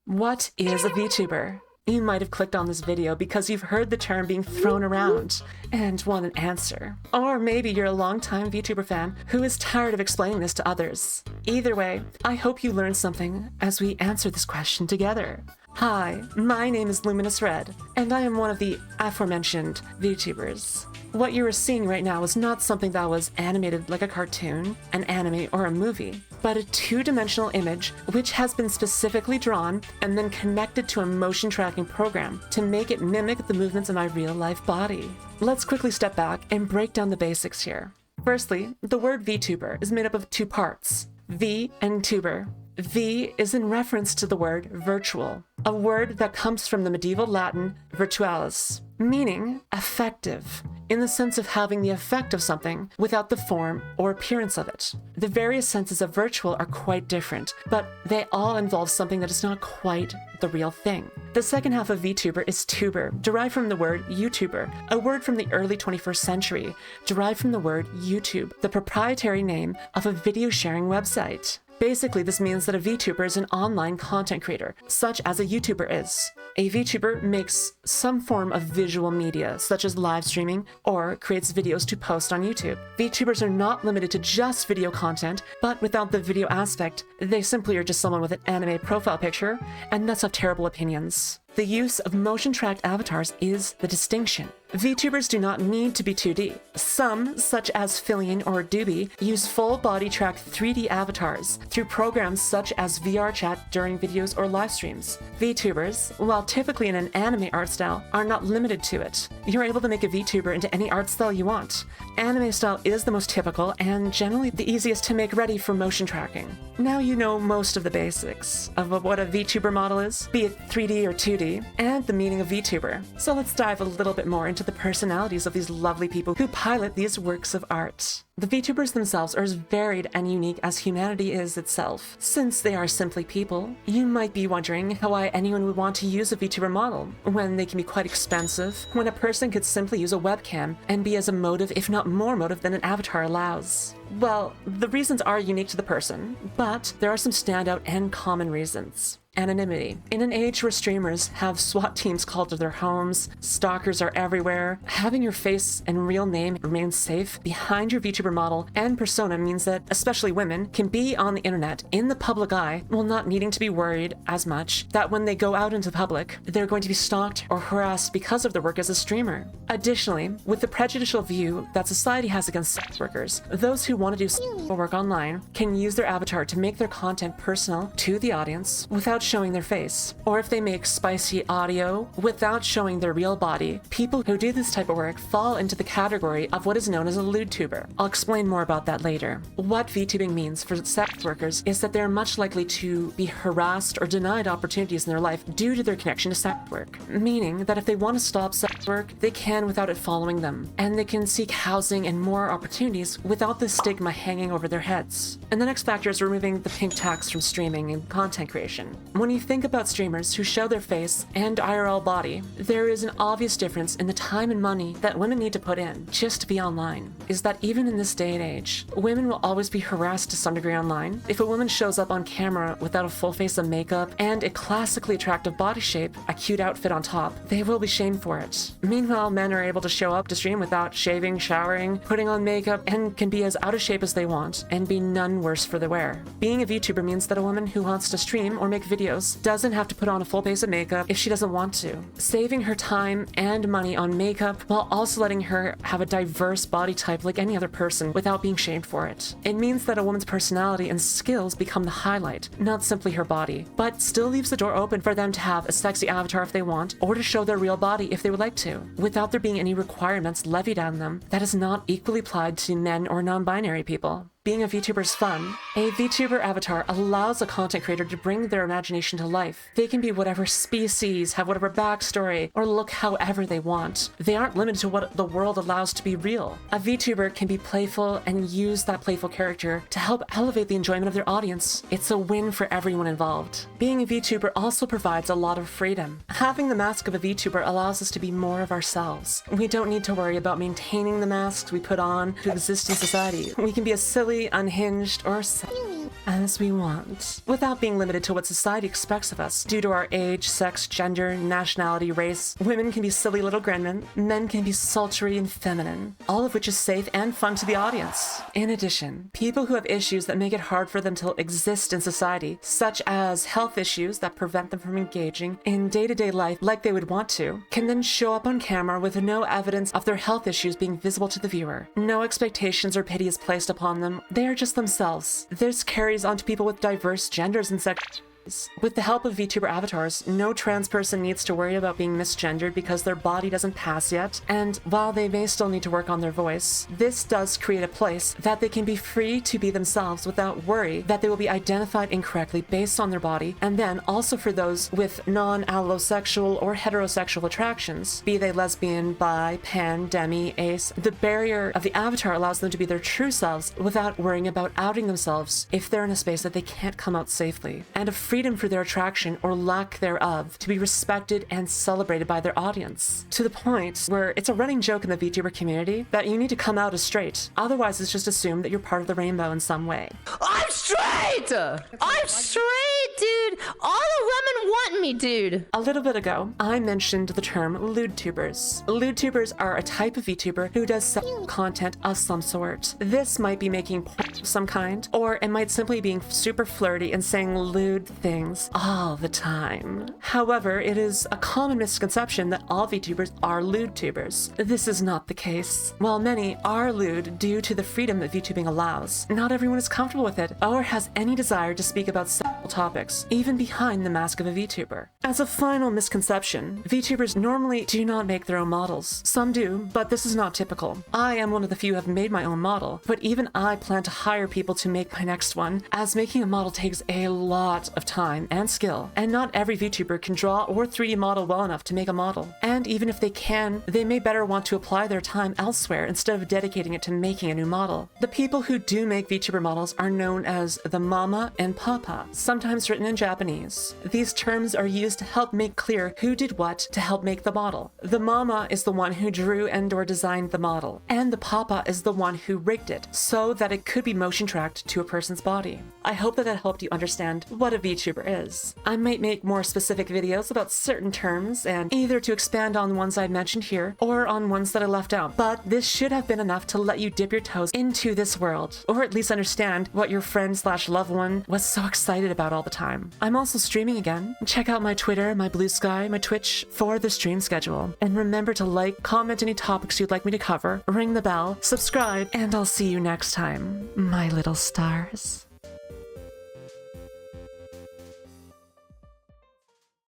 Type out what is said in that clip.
What is a VTuber? You might have clicked on this video because you've heard the term being thrown around and want an answer. Or maybe you're a longtime VTuber fan who is tired of explaining this to others. Either way, I hope you learned something as we answer this question together. Hi, my name is Luminusred, and I am one of the aforementioned VTubers. What you are seeing right now is not something that was animated like a cartoon, an anime, or a movie, but a two-dimensional image which has been specifically drawn and then connected to a motion tracking program to make it mimic the movements of my real-life body. Let's quickly step back and break down the basics here. Firstly, the word VTuber is made up of two parts, V and tuber. V is in reference to the word virtual, a word that comes from the medieval Latin virtualis, meaning effective, in the sense of having the effect of something without the form or appearance of it. The various senses of virtual are quite different, but they all involve something that is not quite the real thing. The second half of VTuber is tuber, derived from the word YouTuber, a word from the early 21st century, derived from the word YouTube, the proprietary name of a video sharing website. Basically, this means that a VTuber is an online content creator, such as a YouTuber is. A VTuber makes some form of visual media, such as live streaming, or creates videos to post on YouTube. VTubers are not limited to just video content, but without the video aspect, they simply are just someone with an anime profile picture, and that's of terrible opinions. The use of motion-tracked avatars is the distinction. VTubers do not need to be 2D. Some, such as Fillion or Doobie, use full-body tracked 3D avatars through programs such as VR chat during videos or live streams. VTubers, while typically in an anime art style, are not limited to it. You're able to make a VTuber into any art style you want. Anime style is the most typical and generally the easiest to make ready for motion tracking. Now you know most of the basics of what a VTuber model is, be it 3D or 2D, and the meaning of VTuber. So let's dive a little bit more into the personalities of these lovely people who pilot these works of art. The VTubers themselves are as varied and unique as humanity is itself. Since they are simply people, you might be wondering why anyone would want to use a VTuber model when they can be quite expensive, when a person could simply use a webcam and be as emotive, if not more emotive, than an avatar allows. Well, the reasons are unique to the person, but there are some standout and common reasons. Anonymity. In an age where streamers have SWAT teams called to their homes, stalkers are everywhere, having your face and real name remain safe behind your VTuber model and persona means that, especially women, can be on the internet in the public eye while not needing to be worried as much that when they go out into the public, they're going to be stalked or harassed because of their work as a streamer. Additionally, with the prejudicial view that society has against sex workers, those who want to do sexual work online can use their avatar to make their content personal to the audience without showing their face. Or if they make spicy audio without showing their real body, people who do this type of work fall into the category of what is known as a Lewdtuber. I'll explain more about that later. What VTubing means for sex workers is that they're much likely to be harassed or denied opportunities in their life due to their connection to sex work, meaning that if they want to stop sex work, they can without it following them, and they can seek housing and more opportunities without the stigma hanging over their heads. And the next factor is removing the pink tax from streaming and content creation. When you think about streamers who show their face and IRL body, there is an obvious difference in the time and money that women need to put in just to be online. Is that even in this day and age, women will always be harassed to some degree online. If a woman shows up on camera without a full face of makeup and a classically attractive body shape, a cute outfit on top, they will be shamed for it. Meanwhile, men are able to show up to stream without shaving, showering, putting on makeup, and can be as out of shape as they want and be none worse for the wear. Being a VTuber means that a woman who wants to stream or make videos doesn't have to put on a full face of makeup if she doesn't want to, saving her time and money on makeup while also letting her have a diverse body type like any other person without being shamed for it. It means that a woman's personality and skills become the highlight, not simply her body, but still leaves the door open for them to have a sexy avatar if they want, or to show their real body if they would like to, without there being any requirements levied on them that is not equally applied to men or non-binary people. Being a VTuber is fun. A VTuber avatar allows a content creator to bring their imagination to life. They can be whatever species, have whatever backstory, or look however they want. They aren't limited to what the world allows to be real. A VTuber can be playful and use that playful character to help elevate the enjoyment of their audience. It's a win for everyone involved. Being a VTuber also provides a lot of freedom. Having the mask of a VTuber allows us to be more of ourselves. We don't need to worry about maintaining the masks we put on to exist in society. We can be as silly, unhinged, or as we want, without being limited to what society expects of us due to our age, sex, gender, nationality, race. Women can be silly little gremlin, men can be sultry and feminine, all of which is safe and fun to the audience. In addition, people who have issues that make it hard for them to exist in society, such as health issues that prevent them from engaging in day-to-day life like they would want to, can then show up on camera with no evidence of their health issues being visible to the viewer. No expectations or pity is placed upon them. They are just themselves. This carries on to people with diverse genders and sex. With the help of VTuber avatars, no trans person needs to worry about being misgendered because their body doesn't pass yet, and while they may still need to work on their voice, this does create a place that they can be free to be themselves without worry that they will be identified incorrectly based on their body. And then also for those with non-allosexual or heterosexual attractions, be they lesbian, bi, pan, demi, ace, the barrier of the avatar allows them to be their true selves without worrying about outing themselves if they're in a space that they can't come out safely, and a freedom for their attraction or lack thereof to be respected and celebrated by their audience, to the point where it's a running joke in the VTuber community that you need to come out as straight. Otherwise, it's just assumed that you're part of the rainbow in some way. I'm straight! I'm straight, dude! All the women want me, dude! A little bit ago, I mentioned the term Lewdtubers. Lewdtubers are a type of VTuber who does sexual content of some sort. This might be making porn of some kind, or it might simply be super flirty and saying lewd things all the time. However, it is a common misconception that all VTubers are Lewdtubers. This is not the case. While many are lewd due to the freedom that VTubing allows, not everyone is comfortable with it or has any desire to speak about sexual topics, even behind the mask of a VTuber. As a final misconception, VTubers normally do not make their own models. Some do, but this is not typical. I am one of the few who have made my own model, but even I plan to hire people to make my next one, as making a model takes a lot of time and skill, and not every VTuber can draw or 3D model well enough to make a model. And even if they can, they may better want to apply their time elsewhere instead of dedicating it to making a new model. The people who do make VTuber models are known as the mama and papa, sometimes written in Japanese. These terms are used to help make clear who did what to help make the model. The mama is the one who drew and or designed the model, and the papa is the one who rigged it so that it could be motion tracked to a person's body. I hope that helped you understand what a VTuber is. I might make more specific videos about certain terms, and either to expand on ones I mentioned here or on ones that I left out, but this should have been enough to let you dip your toes into this world, or at least understand what your friend/loved one was so excited about all the time. I'm also streaming again. Check out my Twitter, my Blue Sky, my Twitch for the stream schedule. And remember to like, comment any topics you'd like me to cover, ring the bell, subscribe, and I'll see you next time, my little stars.